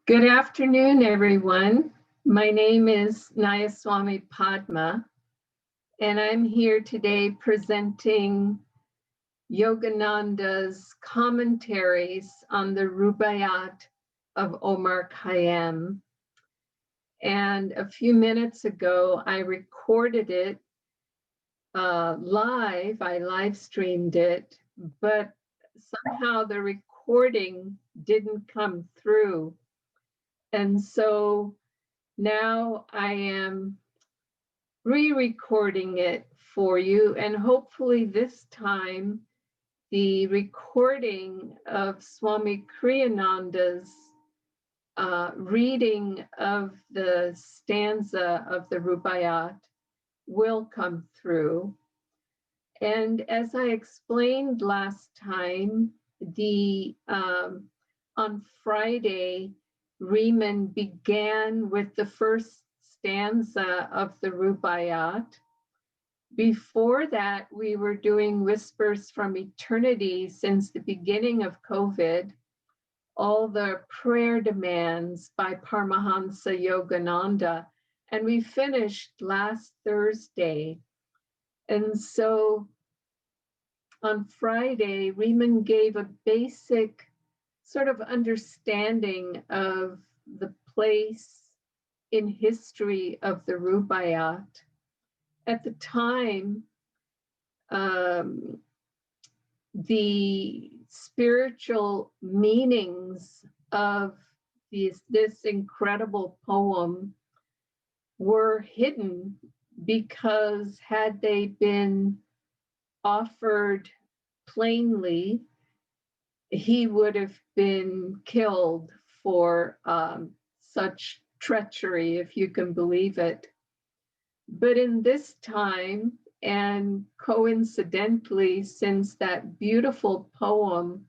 Good afternoon, everyone. My name is Nayaswami Padma, and I'm here today presenting Yogananda's commentaries on the Rubaiyat of Omar Khayyam. And a few minutes ago, I recorded it live. I live streamed it, but somehow the recording didn't come through. And so now I am re-recording it for you, and hopefully this time the recording of Swami Kriyananda's reading of the stanza of the Rubaiyat will come through. And as I explained last time, on Friday, Riemann began with the first stanza of the Rubaiyat. Before that, we were doing Whispers from Eternity since the beginning of COVID, all the prayer demands by Paramahansa Yogananda, and we finished last Thursday. And so on Friday, Riemann gave a basic sort of understanding of the place in history of the Rubaiyat. At the time, the spiritual meanings of this incredible poem were hidden because had they been offered plainly, he would have been killed for such treachery, if you can believe it. But in this time, and coincidentally, since that beautiful poem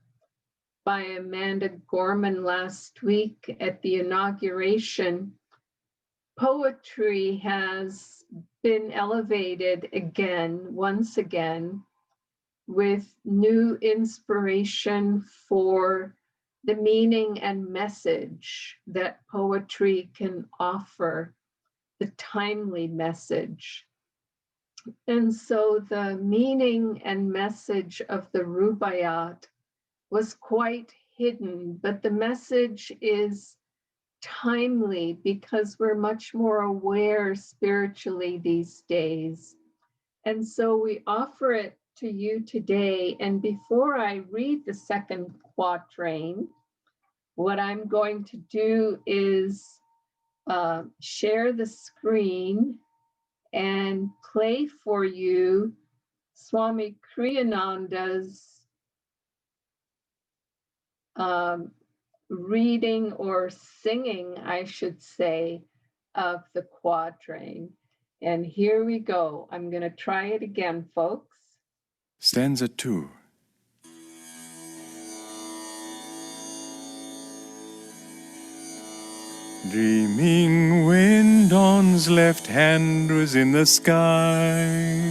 by Amanda Gorman last week at the inauguration, poetry has been elevated again, once again, with new inspiration for the meaning and message that poetry can offer, the timely message. And so the meaning and message of the Rubaiyat was quite hidden, but the message is timely because we're much more aware spiritually these days. And so we offer it to you today. And before I read the second quatrain, what I'm going to do is share the screen and play for you Swami Kriyananda's reading or singing, I should say, of the quatrain. And here we go. I'm going to try it again, folks. Stanza 2. Dreaming when dawn's left hand was in the sky,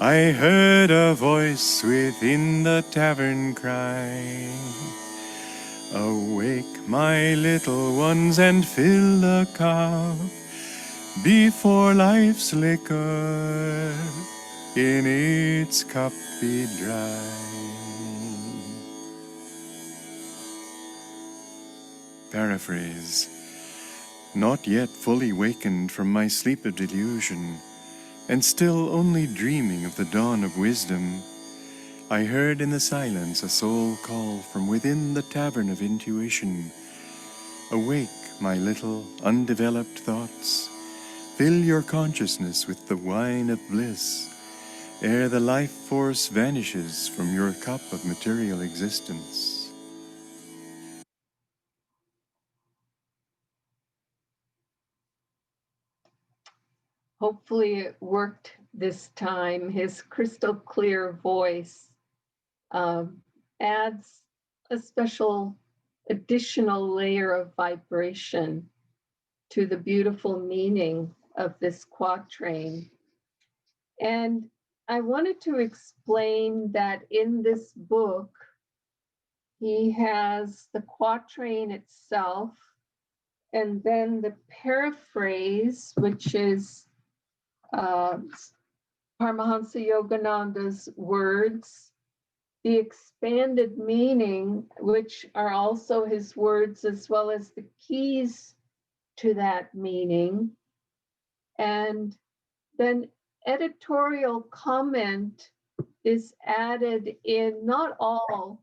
I heard a voice within the tavern cry, awake, my little ones, and fill the cup before life's liquor in its cup be dry. Paraphrase. Not yet fully wakened from my sleep of delusion, and still only dreaming of the dawn of wisdom, I heard in the silence a soul call from within the tavern of intuition, awake, my little undeveloped thoughts, fill your consciousness with the wine of bliss, ere the life force vanishes from your cup of material existence. Hopefully it worked this time. His crystal clear voice adds a special additional layer of vibration to the beautiful meaning of this quatrain. And I wanted to explain that in this book, He has the quatrain itself, and then the paraphrase, which is uh, Paramahansa Yogananda's words, the expanded meaning, which are also his words, as well as the keys to that meaning, and then editorial comment is added in not all,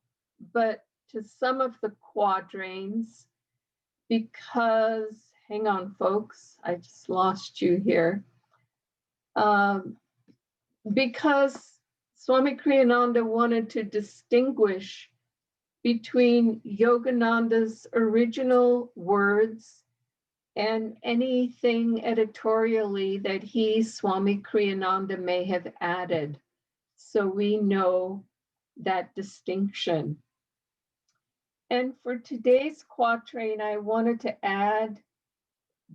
but to some of the quatrains, because, hang on, folks, I just lost you here. Um, because Swami Kriyananda wanted to distinguish between Yogananda's original words and anything editorially that he, Swami Kriyananda, may have added. So we know that distinction. And for today's quatrain, I wanted to add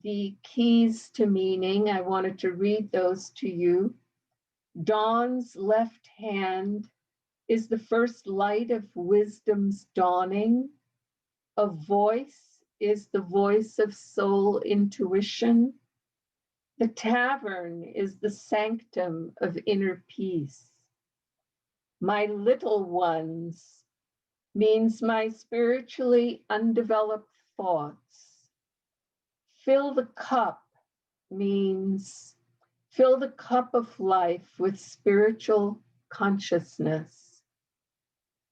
the keys to meaning. I wanted to read those to you. Dawn's left hand is the first light of wisdom's dawning. A voice is the voice of soul intuition. The tavern is the sanctum of inner peace. My little ones means my spiritually undeveloped thoughts. Fill the cup means fill the cup of life with spiritual consciousness.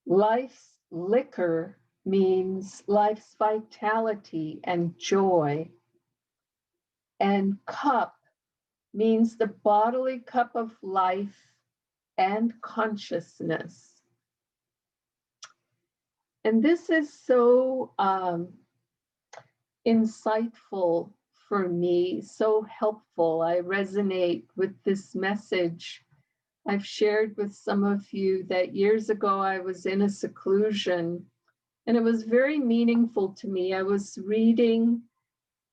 Life's liquor means life's vitality and joy. And cup means the bodily cup of life and consciousness. And this is so insightful for me, so helpful. I resonate with this message. I've shared with some of you that years ago I was in a seclusion, and it was very meaningful to me. I was reading,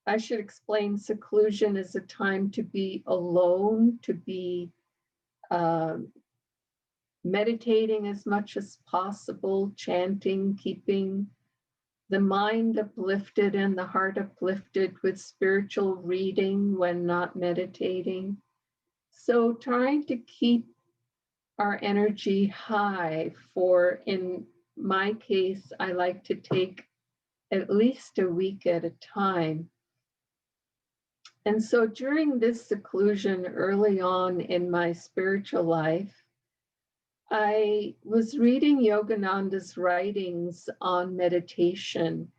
I should explain, seclusion is a time to be alone, to be meditating as much as possible, chanting, keeping the mind uplifted and the heart uplifted with spiritual reading when not meditating. So trying to keep our energy high for, in my case, I like to take at least a week at a time. And so during this seclusion early on in my spiritual life, I was reading Yogananda's writings on meditation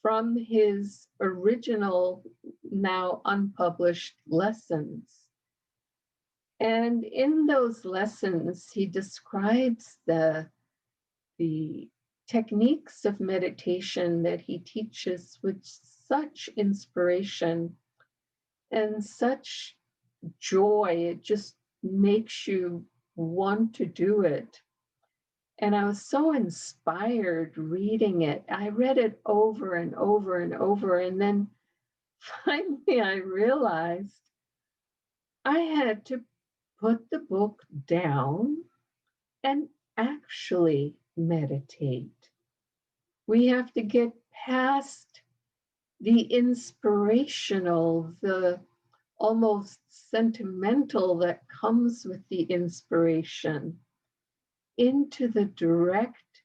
from his original, now unpublished lessons. And in those lessons, he describes the techniques of meditation that he teaches with such inspiration and such joy. It just makes you want to do it. And I was so inspired reading it. I read it over and over and over. And then finally I realized I had to put the book down and actually meditate. We have to get past the inspirational, the almost sentimental that comes with the inspiration, into the direct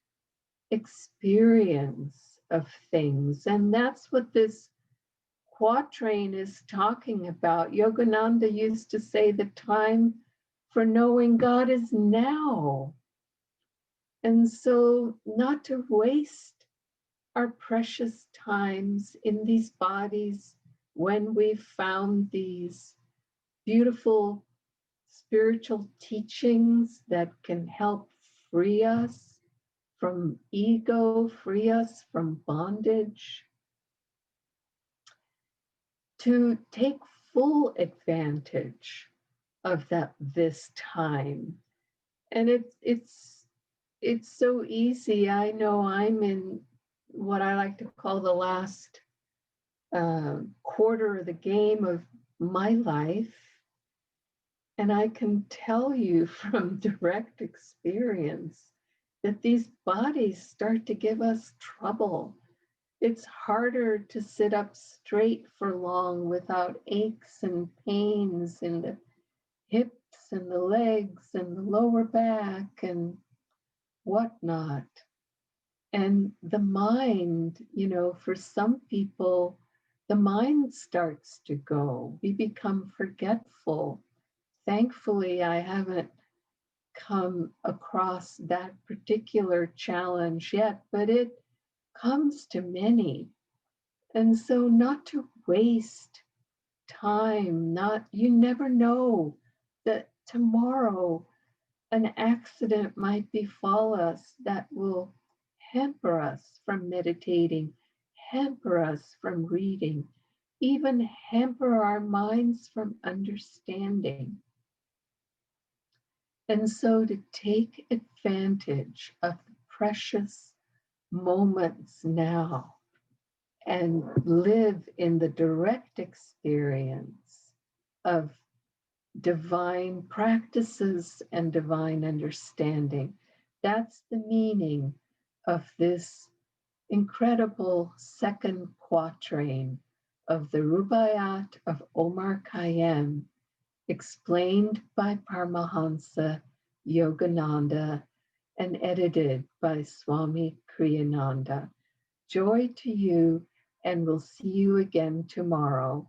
experience of things. And that's what this quatrain is talking about. Yogananda used to say the time for knowing God is now. And so, not to waste our precious times in these bodies when we've found these beautiful spiritual teachings that can help free us from ego, free us from bondage, to take full advantage of this time. And it's so easy. I know I'm in what I like to call the last quarter of the game of my life. And I can tell you from direct experience that these bodies start to give us trouble. It's harder to sit up straight for long without aches and pains in the hips and the legs and the lower back and whatnot. And the mind, for some people, the mind starts to go. We become forgetful. Thankfully, I haven't come across that particular challenge yet, but it comes to many. And so, not to waste time, you never know that tomorrow an accident might befall us that will hamper us from meditating, hamper us from reading, even hamper our minds from understanding. And so to take advantage of the precious moments now and live in the direct experience of divine practices and divine understanding. That's the meaning of this incredible second quatrain of the Rubaiyat of Omar Khayyam, explained by Paramahansa Yogananda and edited by Swami Kriyananda. Joy to you, and we'll see you again tomorrow.